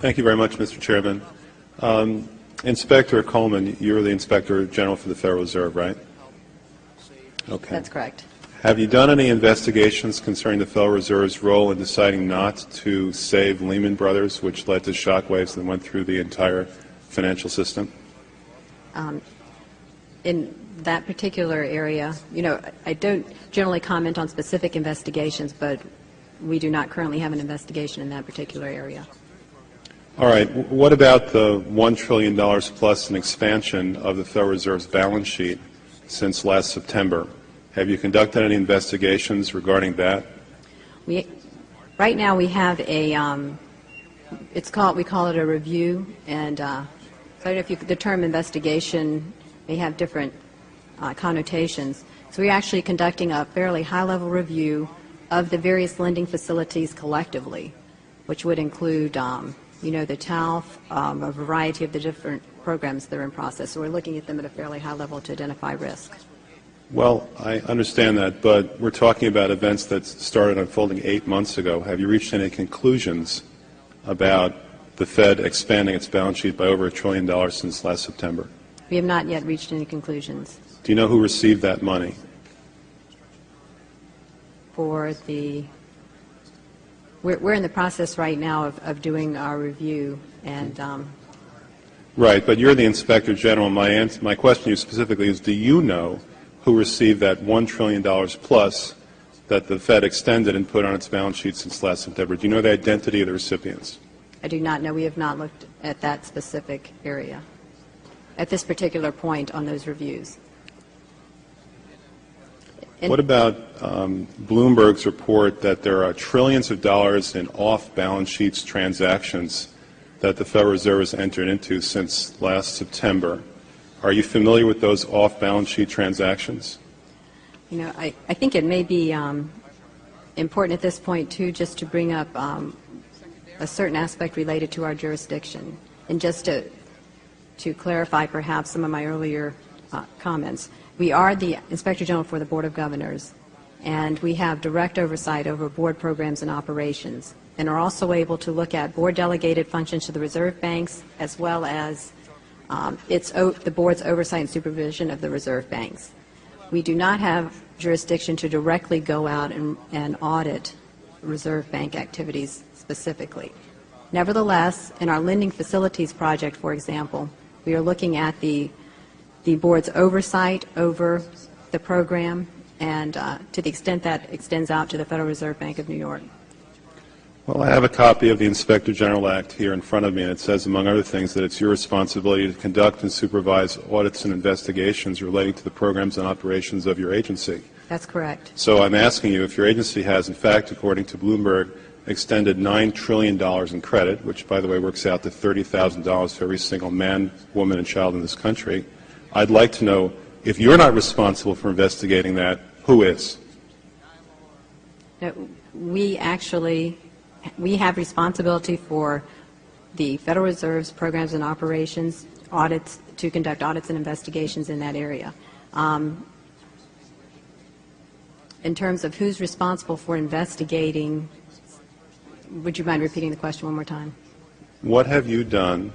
Thank you very much, Mr. Chairman. Inspector Coleman, you're the Inspector General for the Federal Reserve, right? Okay. That's correct. Have you done any investigations concerning the Federal Reserve's role in deciding not to save Lehman Brothers, which led to shockwaves that went through the entire financial system? In that particular area, I don't generally comment on specific investigations, but we do not currently have an investigation in that particular area. All right. What about the $1 trillion plus in expansion of the Federal Reserve's balance sheet since last September? Have you conducted any investigations regarding that? Right now we have a, we call it a review, and I don't know if the term investigation may have different connotations. So we're actually conducting a fairly high-level review of the various lending facilities collectively, which would include, the TALF, a variety of the different programs that are in process. So we're looking at them at a fairly high level to identify risk. Well, I understand that, but we're talking about events that started unfolding 8 months ago. Have you reached any conclusions about the Fed expanding its balance sheet by over $1 trillion since last September? We have not yet reached any conclusions. Do you know who received that money? For the, we're in the process right now of doing our review, and right, but you're the Inspector General. My question to you specifically is, do you know who received that $1 trillion plus that the Fed extended and put on its balance sheet since last September? Do you know the identity of the recipients? I do not know. We have not looked at that specific area at this particular point on those reviews. What about Bloomberg's report that there are trillions of dollars in off-balance sheets transactions that the Federal Reserve has entered into since last September? Are you familiar with those off-balance sheet transactions? I think it may be important at this point, too, just to bring up a certain aspect related to our jurisdiction. And just to clarify perhaps some of my earlier comments, we are the Inspector General for the Board of Governors, and we have direct oversight over board programs and operations, and are also able to look at board-delegated functions to the reserve banks, as well as the board's oversight and supervision of the reserve banks. We do not have jurisdiction to directly go out and audit reserve bank activities specifically. Nevertheless, in our lending facilities project, for example, we are looking at the board's oversight over the program, and to the extent that extends out to the Federal Reserve Bank of New York. Well, I have a copy of the Inspector General Act here in front of me, and it says, among other things, that it's your responsibility to conduct and supervise audits and investigations relating to the programs and operations of your agency. That's correct. So I'm asking you if your agency has, in fact, according to Bloomberg, extended $9 trillion in credit, which, by the way, works out to $30,000 for every single man, woman, and child in this country. I'd like to know, if you're not responsible for investigating that, who is? No, we have responsibility for the Federal Reserve's programs and operations, audits, to conduct audits and investigations in that area. In terms of who's responsible for investigating, would you mind repeating the question one more time? What have you done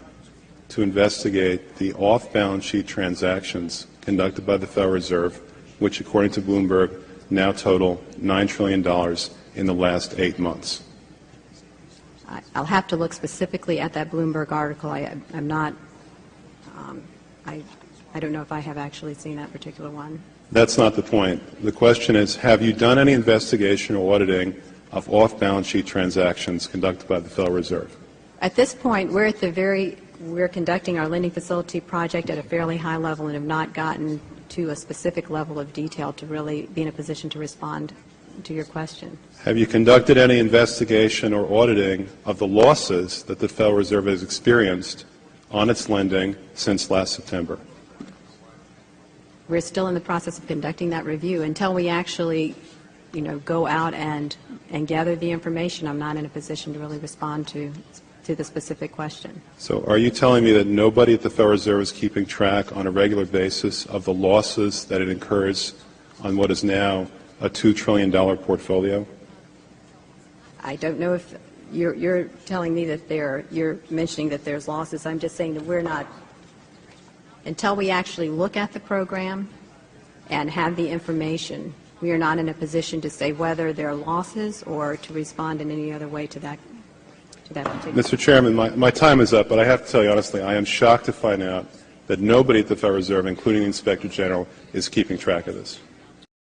to investigate the off-balance sheet transactions conducted by the Federal Reserve, which, according to Bloomberg, now total $9 trillion in the last 8 months? I'll have to look specifically at that Bloomberg article. I'm not, I don't know if I have actually seen that particular one. That's not the point. The question is, have you done any investigation or auditing of off-balance sheet transactions conducted by the Federal Reserve? At this point, we're conducting our lending facility project at a fairly high level and have not gotten to a specific level of detail to really be in a position to respond to your question. Have you conducted any investigation or auditing of the losses that the Federal Reserve has experienced on its lending since last September? We're still in the process of conducting that review. Until we actually, go out and gather the information, I'm not in a position to really respond to the specific question. So are you telling me that nobody at the Federal Reserve is keeping track on a regular basis of the losses that it incurs on what is now a $2 trillion portfolio? I don't know if you're telling me that you're mentioning that there's losses. I'm just saying that we're not, until we actually look at the program and have the information, we are not in a position to say whether there are losses or to respond in any other way to that particular. Mr. Chairman, my time is up, but I have to tell you honestly, I am shocked to find out that nobody at the Federal Reserve, including the Inspector General, is keeping track of this.